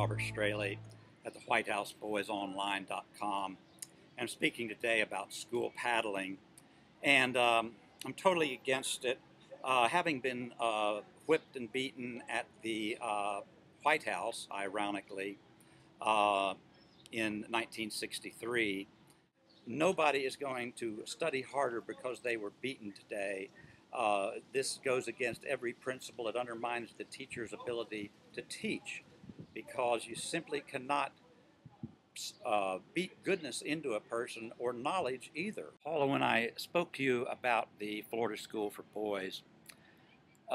Robert Straley at the WhiteHouseBoysOnline.com. I'm speaking today about school paddling, and I'm totally against it. Having been whipped and beaten at the White House, ironically, in 1963, nobody is going to study harder because they were beaten today. This goes against every principle. It undermines the teacher's ability to teach because you simply cannot beat goodness into a person or knowledge either. Paula, when I spoke to you about the Florida School for Boys,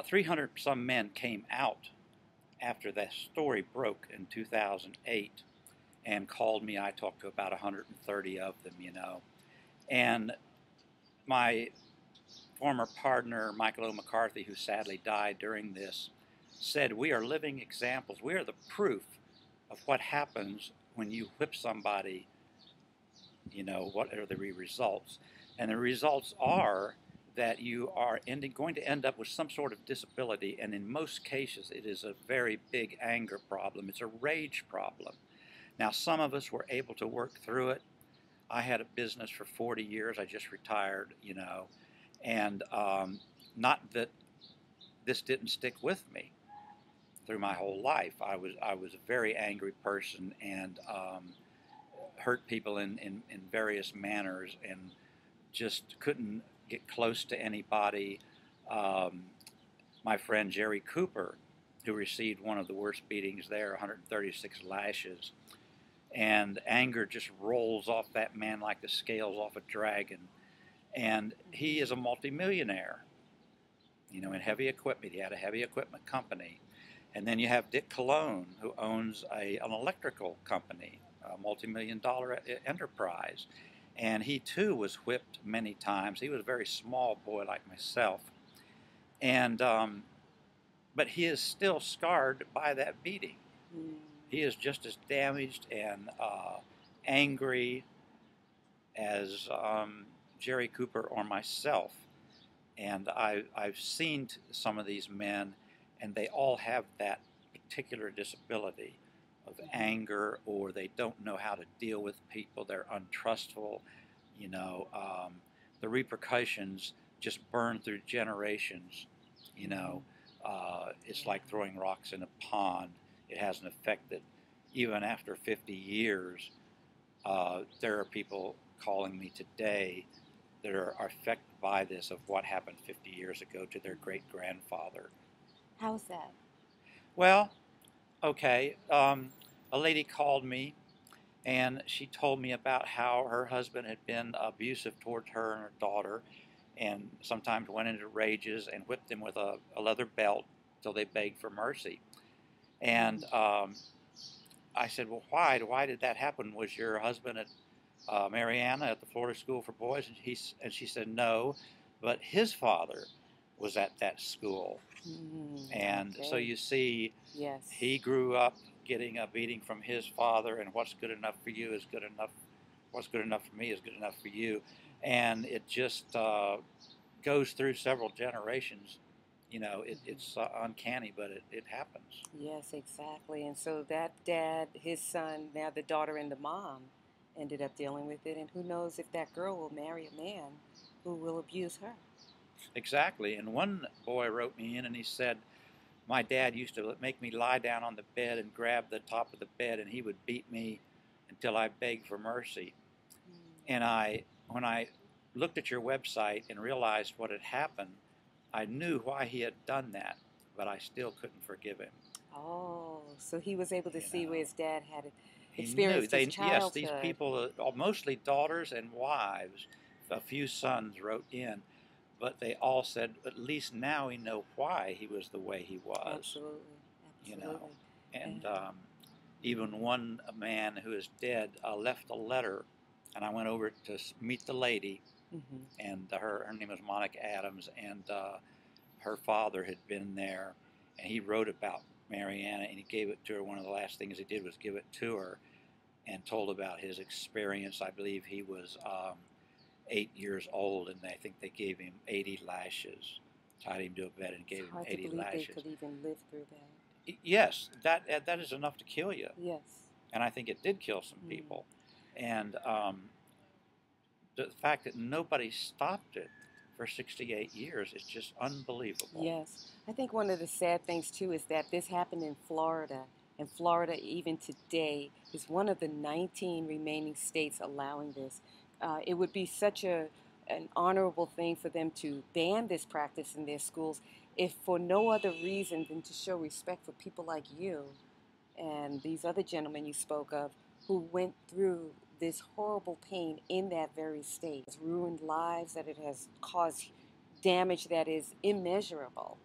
300 some men came out after that story broke in 2008 and called me. I talked to about 130 of them, you know. And my former partner, Michael O. McCarthy, who sadly died during this, said, "We are living examples. We are the proof of what happens when you whip somebody. You know, what are the results?" And the results are that you are going to end up with some sort of disability, and in most cases it is a very big anger problem. It's a rage problem. Now, some of us were able to work through it. I had a business for 40 years. I just retired, you know, and not that this didn't stick with me through my whole life. I was a very angry person and hurt people in various manners and just couldn't get close to anybody. My friend Jerry Cooper, who received one of the worst beatings there, 136 lashes, and anger just rolls off that man like the scales off a dragon. And he is a multimillionaire, you know, in heavy equipment. He had a heavy equipment company. And then you have Dick Cologne, who owns an electrical company, a multi-million-dollar enterprise. And he too was whipped many times. He was a very small boy like myself. And but he is still scarred by that beating. He is just as damaged and angry as Jerry Cooper or myself. And I've seen some of these men, and they all have that particular disability of anger, or they don't know how to deal with people. They're untrustful. You know, the repercussions just burn through generations. You know, it's like throwing rocks in a pond. It has an effect that even after 50 years, there are people calling me today that are affected by this, of what happened 50 years ago to their great-grandfather. How's that? Well, okay, a lady called me and she told me about how her husband had been abusive towards her and her daughter, and sometimes went into rages and whipped them with a leather belt till they begged for mercy. And I said, "Well, why? Why did that happen? Was your husband at Mariana at the Florida School for Boys?" And she said, "No, but his father was at that school." And okay. so you see, yes, he grew up getting a beating from his father, and what's good enough for you is good enough. What's good enough for me is good enough for you. And it just goes through several generations. You know, it's uncanny, but it happens. Yes, exactly. And so that dad, his son, now the daughter and the mom ended up dealing with it. And who knows if that girl will marry a man who will abuse her. Exactly. And one boy wrote me in and he said, "My dad used to make me lie down on the bed and grab the top of the bed, and he would beat me until I begged for mercy." And when I looked at your website and realized what had happened, I knew why he had done that, but I still couldn't forgive him. Oh, so he was able to see where his dad had He experienced knew. his childhood. Yes, these people, mostly daughters and wives, a few sons wrote in, but they all said, at least now we know why he was the way he was. Absolutely. You know, and even one man who is dead left a letter, and I went over to meet the lady, and her name was Monica Adams, and her father had been there, and he wrote about Mariana, and he gave it to her. One of the last things he did was give it to her and told about his experience. I believe he was 8 years old, and I think they gave him 80 lashes, tied him to a bed and gave him 80 lashes. They could even live through that. Yes, that is enough to kill you, Yes. and I think it did kill some Mm. people. And the fact that nobody stopped it for 68 years is just unbelievable. Yes. I think one of the sad things too is that this happened in Florida. And Florida, even today, is one of the 19 remaining states allowing this. It would be such an honorable thing for them to ban this practice in their schools, if for no other reason than to show respect for people like you and these other gentlemen you spoke of who went through this horrible pain in that very state. It's ruined lives, that it has caused damage that is immeasurable.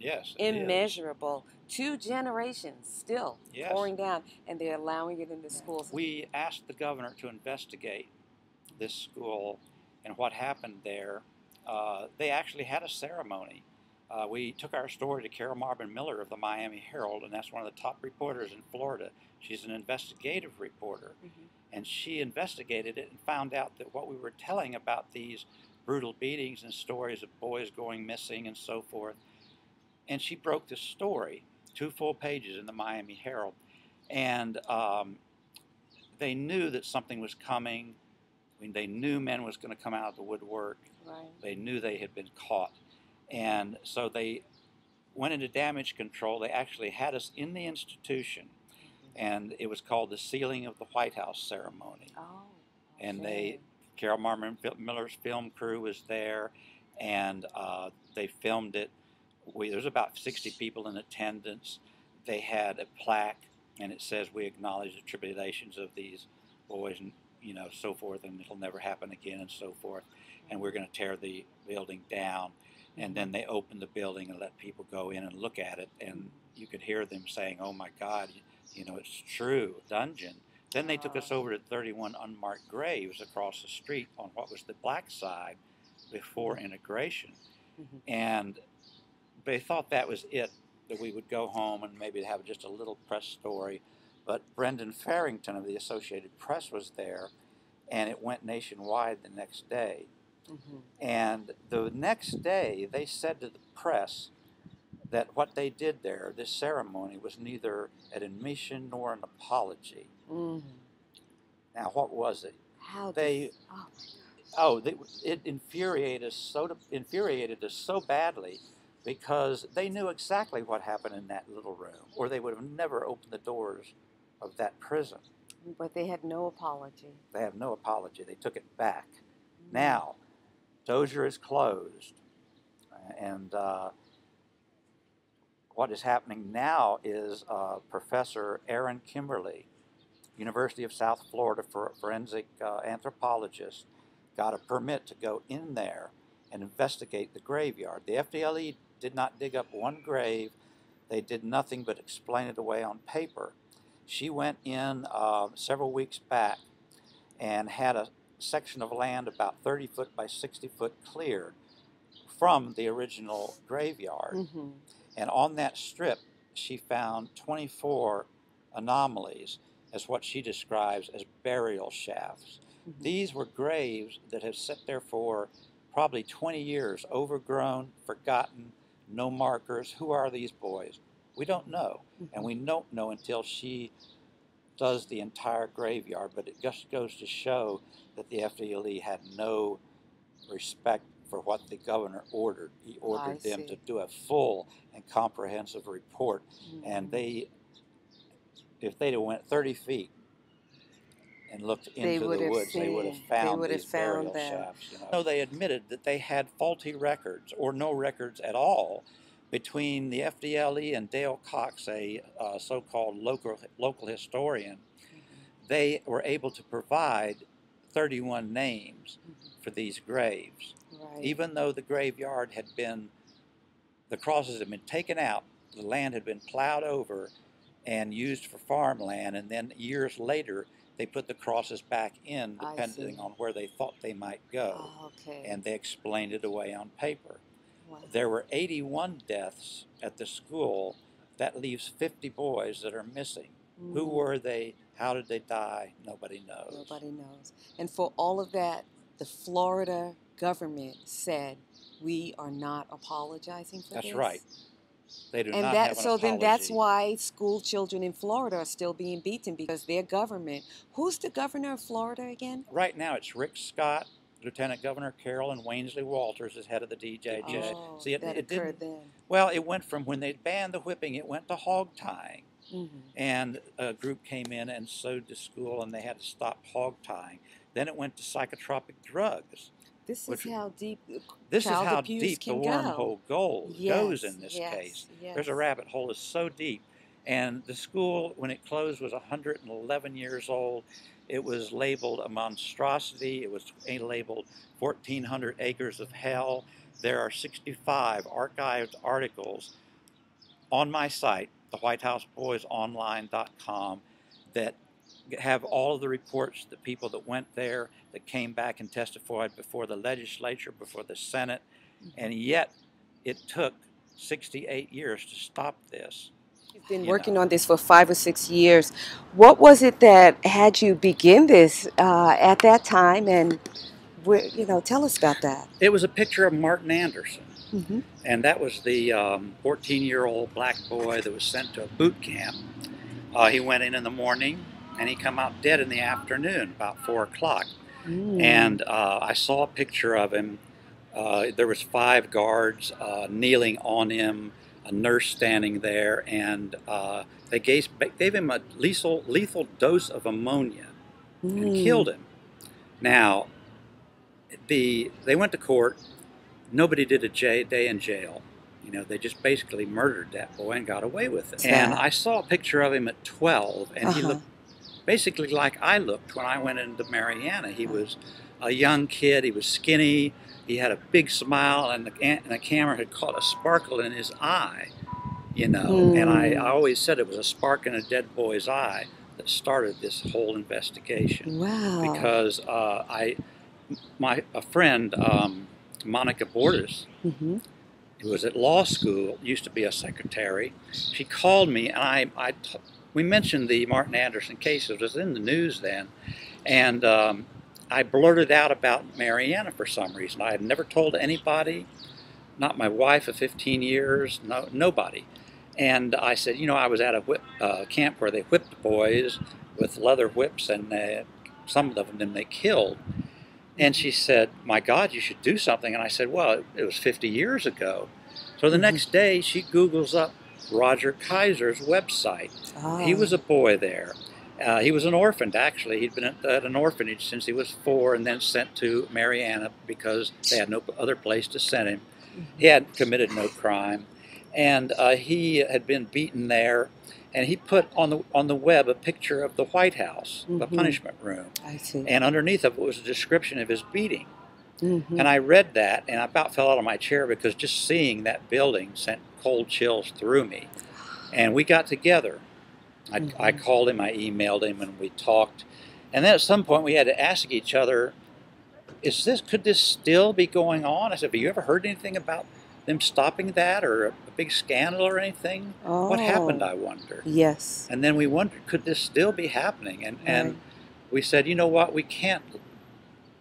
Yes, it is. Immeasurable. 2 generations still Yes. pouring down, and they're allowing it in the schools. We asked the governor to investigate this school and what happened there. They actually had a ceremony. We took our story to Carol Marvin Miller of the Miami Herald, and that's one of the top reporters in Florida. She's an investigative reporter, and she investigated it and found out that what we were telling about these brutal beatings and stories of boys going missing and so forth. And she broke the story, 2 full pages in the Miami Herald, and they knew that something was coming. I mean, they knew men was going to come out of the woodwork. Right. They knew they had been caught. And so they went into damage control. They actually had us in the institution, and it was called the sealing of the White House ceremony. Oh. Okay. And Carol Marvin Miller's film crew was there, and they filmed it. There's about 60 people in attendance. They had a plaque, and it says, "We acknowledge the tribulations of these boys," and so forth, and it'll never happen again, and so forth. And we're going to tear the building down. And then they opened the building and let people go in and look at it, and you could hear them saying, "Oh my God, it's true, dungeon." Then they took us over to 31 unmarked graves across the street on what was the black side before integration. And they thought that was it, that we would go home and maybe have just a little press story. But Brendan Farrington of the Associated Press was there, and it went nationwide the next day. And the next day, they said to the press that what they did there, this ceremony, was neither an admission nor an apology. Now, what was it? How they? It infuriated us so badly, because they knew exactly what happened in that little room, or they would have never opened the doors of that prison. But they had no apology. They have no apology. They took it back. Now, Dozier is closed, and what is happening now is Professor Aaron Kimberly, University of South Florida, forensic anthropologist, got a permit to go in there and investigate the graveyard. The FDLE did not dig up one grave. They did nothing but explain it away on paper. She went in several weeks back and had a section of land about 30 foot by 60 foot cleared from the original graveyard. And on that strip, she found 24 anomalies, as what she describes as burial shafts. These were graves that have sat there for probably 20 years, overgrown, forgotten, no markers. Who are these boys? We don't know. And we don't know until she does the entire graveyard. But it just goes to show that the FDLE had no respect for what the governor ordered. He ordered them to do a full and comprehensive report. And if they'd have went 30 feet and looked into the woods, they would have found these burial shafts. So they admitted that they had faulty records, or no records at all, between the FDLE and Dale Cox, a so-called local historian. They were able to provide 31 names for these graves. Even though the graveyard the crosses had been taken out, the land had been plowed over and used for farmland, and then years later they put the crosses back in depending on where they thought they might go. And they explained it away on paper. There were 81 deaths at the school. That leaves 50 boys that are missing. Who were they? How did they die? Nobody knows. Nobody knows. And for all of that, the Florida government said, "We are not apologizing for this." That's right. They do And not that have an so then that's apology. why school children in Florida are still being beaten because their government. Who's the governor of Florida again? Right now, it's Rick Scott, Lieutenant Governor Carolyn Wansley Walters is head of the DJJ. Oh, See, that it occurred didn't. then. Well, it went from when they banned the whipping, it went to hog tying. Hmm. And a group came in and sued the school, and they had to stop hog tying. Then it went to psychotropic drugs, This is which how deep this is child how abuse deep the can go. wormhole goes Yes, in this case. yes, There's a yes. rabbit hole that's so deep. And the school, when it closed, was 111 years old. It was labeled a monstrosity. It was labeled 1,400 acres of hell. There are 65 archived articles on my site, thewhitehouseboysonline.com, that have all of the reports, the people that went there, that came back and testified before the legislature, before the Senate, and yet it took 68 years to stop this. You've been You working know, on this for 5 or 6 years. What was it that had you begin this at that time? And tell us about that. it was a picture of Martin Anderson, Hmm. and that was the 14-year-old black boy that was sent to a boot camp. He went in the morning, and he come out dead in the afternoon, about 4 o'clock. And I saw a picture of him. There was 5 guards kneeling on him, a nurse standing there, and they gave him a lethal dose of ammonia and killed him. Now, they went to court. Nobody did a day in jail. They just basically murdered that boy and got away with it. And I saw a picture of him at 12, and he looked basically like I looked when I went into Mariana. He was a young kid. He was skinny. He had a big smile, and the camera had caught a sparkle in his eye, And I always said it was a spark in a dead boy's eye that started this whole investigation. Wow. Because a friend, Monica Bordas, Mm-hmm. who was at law school, used to be a secretary. She called me, and we mentioned the Martin Anderson case. It was in the news then, and I blurted out about Mariana for some reason. I had never told anybody, not my wife of 15 years, nobody. And I said, I was at a camp where they whipped boys with leather whips, and some of them they killed. And she said, my God, you should do something. And I said, well, it was 50 years ago. So the next day, she Googles up Roger Kaiser's website. He was a boy there. He was an orphan, actually. He'd been at an orphanage since he was 4 and then sent to Mariana because they had no other place to send him. He had committed no crime. And he had been beaten there. And he put on the web a picture of the White House, the punishment room. I see. And underneath of it was a description of his beating. And I read that, and I about fell out of my chair because just seeing that building sent cold chills through me. And we got together. I called him, I emailed him, and we talked. And then at some point we had to ask each other, could this still be going on? I said, have you ever heard anything about them stopping that, or a big scandal or anything? What happened, I wonder? Yes. And then we wondered, could this still be happening? And we said, you know what, we can't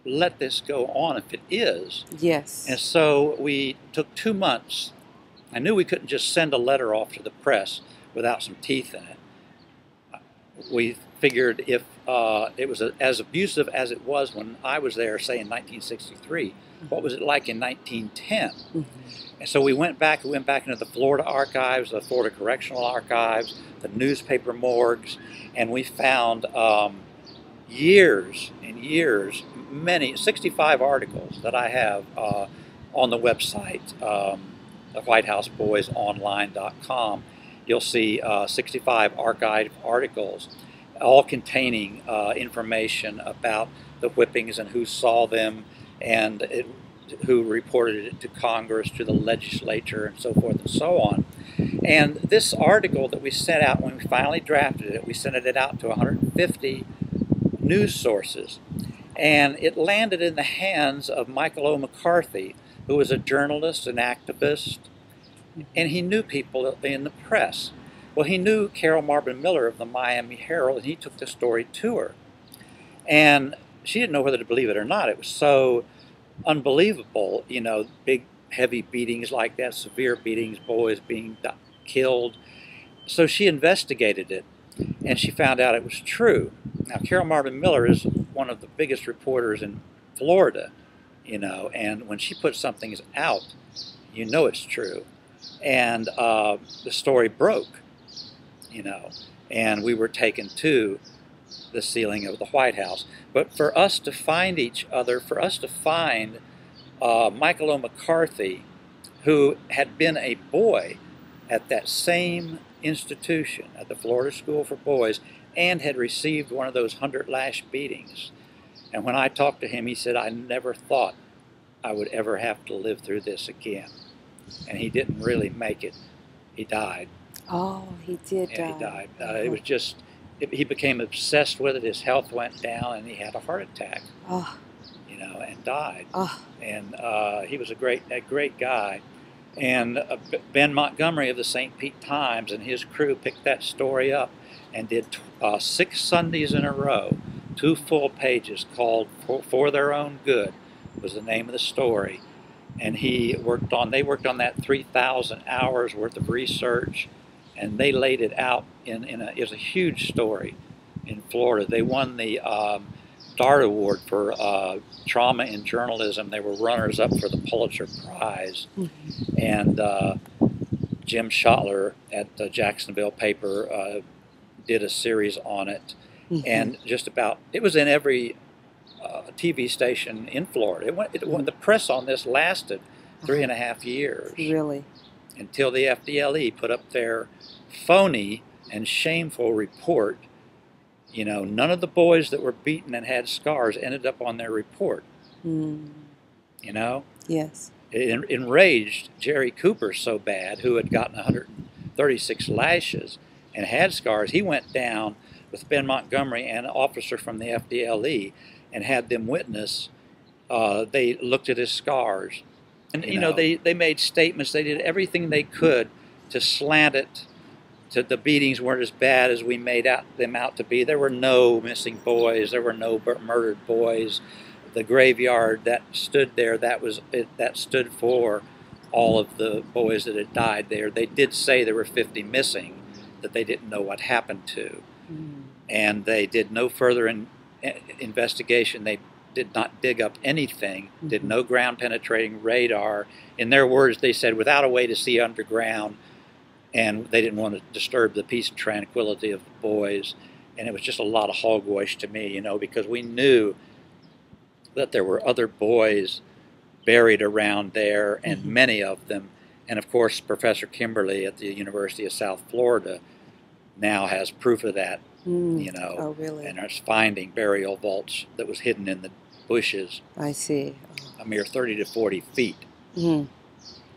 let this go on if it is. Yes. And so we took 2 months. I knew we couldn't just send a letter off to the press without some teeth in it. We figured if it was as abusive as it was when I was there, say in 1963, what was it like in 1910? And so we went back into the Florida archives, the Florida Correctional archives, the newspaper morgues, and we found years and years, 65 articles that I have on the website, thewhitehouseboysonline.com. You'll see 65 archived articles, all containing information about the whippings and who saw them, and who reported it to Congress, to the legislature, and so forth and so on. And this article that we sent out, when we finally drafted it, we sent it out to 150 news sources. And it landed in the hands of Michael O. McCarthy, who was a journalist, an activist, and he knew people in the press. Well, he knew Carol Marvin Miller of the Miami Herald, and he took the story to her. And she didn't know whether to believe it or not. It was so unbelievable, big heavy beatings like that, severe beatings, boys being killed. So she investigated it, and she found out it was true. Now, Carol Marvin Miller is one of the biggest reporters in Florida, you know, and when she puts something out, you know it's true. And the story broke, you know, and we were taken to the ceiling of the White House. But for us to find each other, for us to find Michael O. McCarthy, who had been a boy at that same institution, at the Florida School for Boys, and had received one of those 100-lash beatings. And when I talked to him, he said, I never thought I would ever have to live through this again. And he didn't really make it. He died. Oh, he did die. He died. It was just, he became obsessed with it. His health went down, and he had a heart attack. Oh. You know, and died. Oh. And he was a great guy. And Ben Montgomery of the St. Pete Times and his crew picked that story up and did 6 Sundays in a row, 2 full pages called For Their Own Good was the name of the story. And they worked on that 3,000 hours worth of research, and they laid it out it was a huge story in Florida. They won the DART Award for trauma in journalism. They were runners-up for the Pulitzer Prize. Mm-hmm. And Jim Schottler at the Jacksonville paper did a series on it. Mm-hmm. And it was in every TV station in Florida. The press on this lasted 3.5 years. Really? Until the FDLE put up their phony and shameful report. You know, none of the boys that were beaten and had scars ended up on their report. Mm. You know? Yes. It enraged Jerry Cooper so bad, who had gotten 136 lashes and had scars. He went down with Ben Montgomery and an officer from the FDLE and had them witness. They looked at his scars. And, you know, they made statements. They did everything they could to slant it. The beatings weren't as bad as we made them out to be. There were no missing boys. There were no murdered boys. The graveyard that stood there, that stood for all of the boys that had died there. They did say there were 50 missing that they didn't know what happened to. Mm. And they did no further investigation. They did not dig up anything, mm-hmm. did no ground penetrating radar. In their words, they said, without a way to see underground, and they didn't want to disturb the peace and tranquility of the boys. And it was just a lot of hogwash to me, you know, because we knew that there were other boys buried around there, and mm-hmm. many of them. And of course, Professor Kimberly at the University of South Florida now has proof of that, you know. Oh, really? And is finding burial vaults that was hidden in the bushes. I see. Oh. A mere 30 to 40 feet mm-hmm.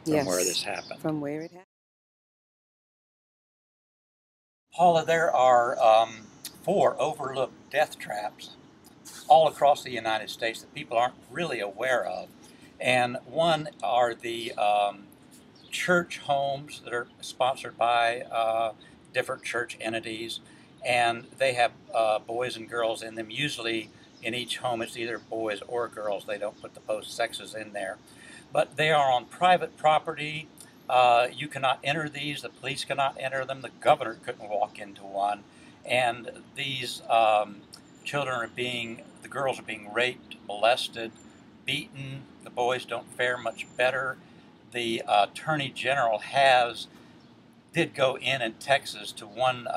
from where this happened. From where it happened. Paula, there are 4 overlooked death traps all across the United States that people aren't really aware of. And one are the church homes that are sponsored by different church entities, and they have boys and girls in them. Usually in each home it's either boys or girls. They don't put the both sexes in there. But they are on private property. You cannot enter these. The police cannot enter them. The governor couldn't walk into one. And these the girls are being raped, molested, beaten. The boys don't fare much better. The Attorney General did go in Texas to one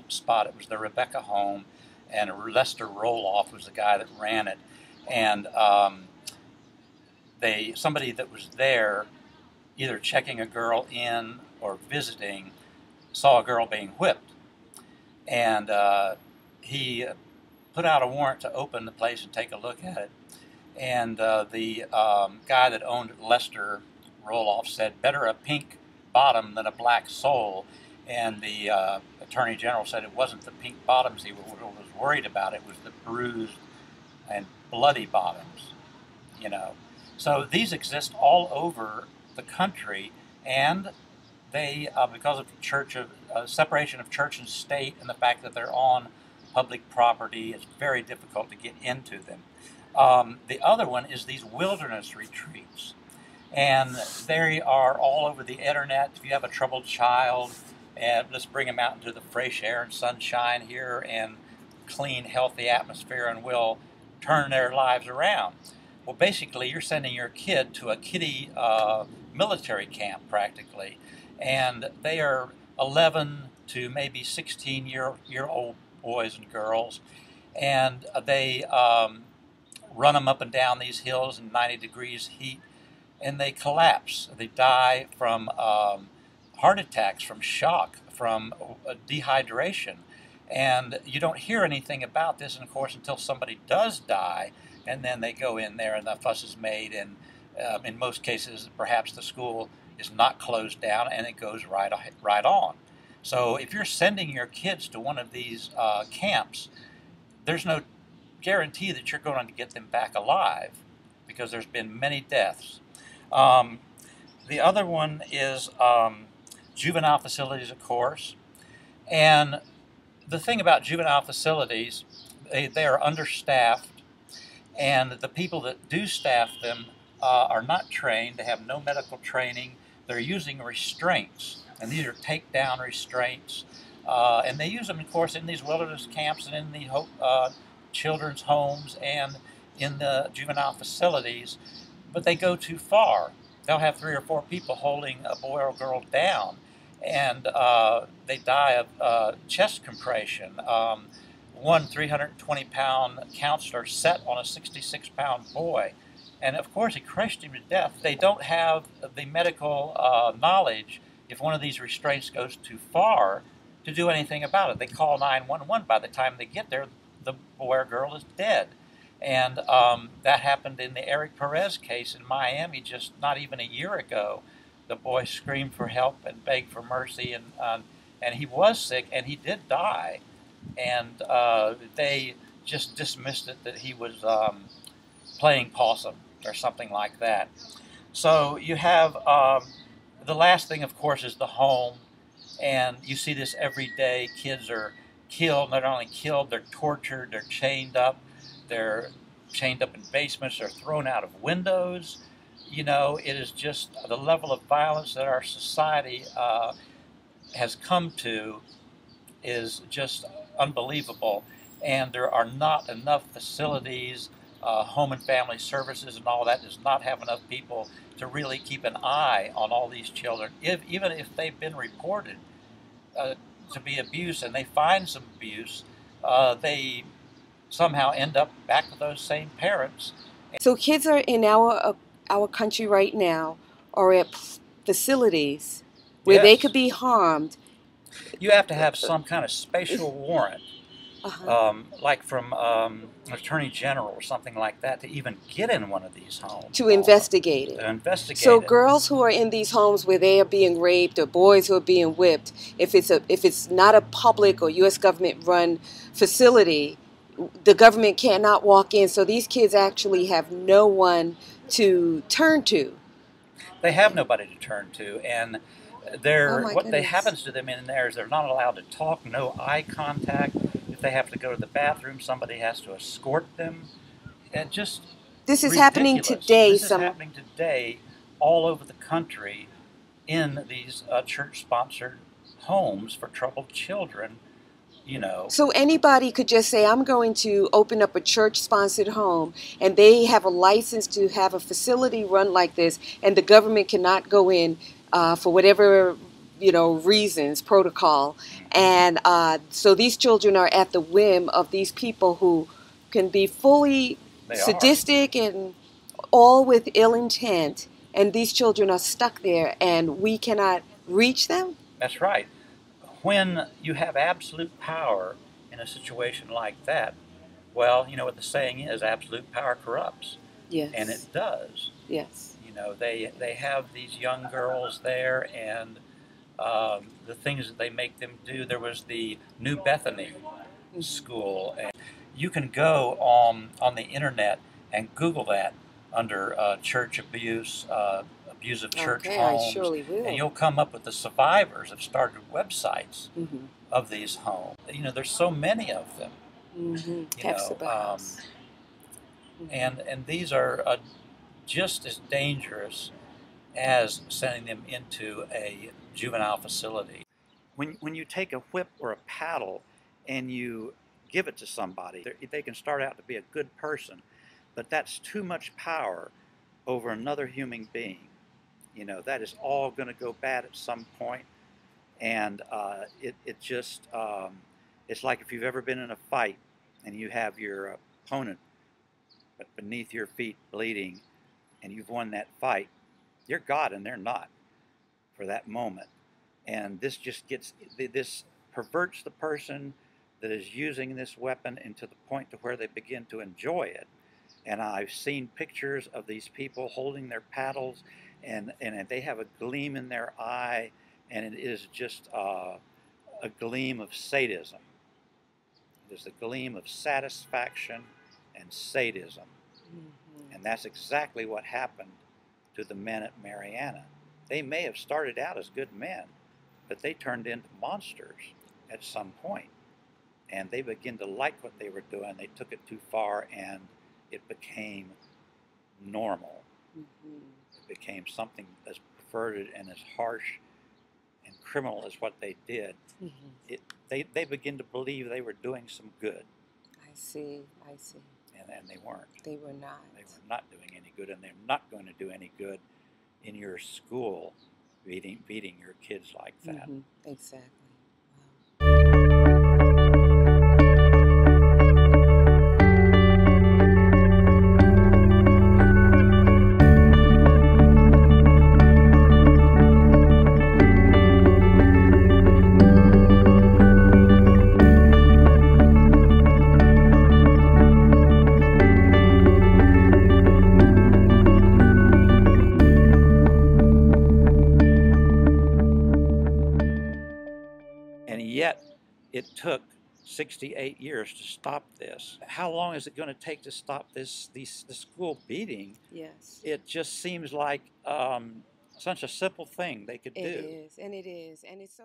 spot. It was the Rebecca home, and Lester Roloff was the guy that ran it. And somebody that was there, either checking a girl in or visiting, saw a girl being whipped. And he put out a warrant to open the place and take a look at it. And the guy that owned Lester Roloff said, better a pink bottom than a black soul. And the Attorney General said it wasn't the pink bottoms he was worried about. It was the bruised and bloody bottoms, you know. So these exist all over the country, and they, because of separation of church and state and the fact that they're on public property, it's very difficult to get into them. The other one is these wilderness retreats. And they are all over the internet. If you have a troubled child, and let's bring them out into the fresh air and sunshine here and clean, healthy atmosphere, and we'll turn their lives around. Well, basically, you're sending your kid to a kiddie military camp practically, and they are 11 to maybe 16-year-old boys and girls, and they run them up and down these hills in 90 degrees heat, and they collapse. They die from heart attacks, from shock, from dehydration. And you don't hear anything about this, and of course, until somebody does die, and then they go in there and the fuss is made, and in most cases, perhaps the school is not closed down, and it goes right on. So if you're sending your kids to one of these camps, there's no guarantee that you're going to get them back alive, because there's been many deaths. The other one is juvenile facilities, of course. And the thing about juvenile facilities, they are understaffed, and the people that do staff them are not trained. They have no medical training. They're using restraints, and these are takedown restraints. And they use them, of course, in these wilderness camps and in the children's homes and in the juvenile facilities, but they go too far. They'll have 3 or 4 people holding a boy or girl down, and they die of chest compression. One 320-pound counselor set on a 66-pound boy, and of course he crushed him to death. They don't have the medical knowledge, if one of these restraints goes too far, to do anything about it. They call 911. By the time they get there, the boy or girl is dead. And that happened in the Eric Perez case in Miami just not even a year ago. The boy screamed for help and begged for mercy, and he was sick, and he did die. And they just dismissed it that he was playing possum or something like that. So you have the last thing, of course, is the home. And you see this every day. Kids are killed. Not only killed, they're tortured, they're chained up. They're chained up in basements. They're thrown out of windows. You know, it is just the level of violence that our society has come to is just unbelievable. And there are not enough facilities, home and family services and all that does not have enough people to really keep an eye on all these children. Even if they've been reported to be abused and they find some abuse, they somehow end up back with those same parents. So kids are in our country right now are at facilities where they could be harmed. You have to have some kind of special warrant, like from Attorney General or something like that, to even get in one of these homes. To investigate it. To investigate so it. Girls who are in these homes where they are being raped, or boys who are being whipped, if it's not a public or U.S. government run facility, the government cannot walk in. So these kids actually have no one to turn to. They have nobody to turn to, and happens to them in there is they're not allowed to talk, no eye contact. If they have to go to the bathroom, somebody has to escort them. And just this is happening today. This is happening today all over the country in these church-sponsored homes for troubled children. You know. So anybody could just say, I'm going to open up a church-sponsored home, and they have a license to have a facility run like this, and the government cannot go in for whatever, reasons, protocol. And so these children are at the whim of these people who can be fully sadistic and all with ill intent, and these children are stuck there, and we cannot reach them? That's right. When you have absolute power in a situation like that, well, you know what the saying is, absolute power corrupts. Yes. And it does. Yes. You know, they have these young girls there, and the things that they make them do. There was the New Bethany school, and you can go on the internet and Google that under church abuse, abusive church homes, I surely will. And you'll come up with the survivors have started websites of these homes. You know, there's so many of them. Mm-hmm. And these are just as dangerous as sending them into a juvenile facility. When you take a whip or a paddle and you give it to somebody, they can start out to be a good person, but that's too much power over another human being. You know, that is all going to go bad at some point, and it just, it's like if you've ever been in a fight and you have your opponent beneath your feet bleeding and you've won that fight, you're God and they're not for that moment. And this just this perverts the person that is using this weapon into the point to where they begin to enjoy it. And I've seen pictures of these people holding their paddles, and they have a gleam in their eye, and it is just a gleam of sadism. There's a gleam of satisfaction and sadism. Mm-hmm. And that's exactly what happened to the men at Mariana. They may have started out as good men, but they turned into monsters at some point. And they began to like what they were doing. They took it too far, and it became normal. Mm-hmm. It became something as perverted and as harsh and criminal as what they did. Mm-hmm. They began to believe they were doing some good. I see. And they weren't. They were not. They were not doing any good, and they're not going to do any good in your school beating your kids like that. Mm-hmm. Exactly. And yet, it took 68 years to stop this. How long is it going to take to stop the school beating? Yes. It just seems like such a simple thing they could do. It is, and it's so...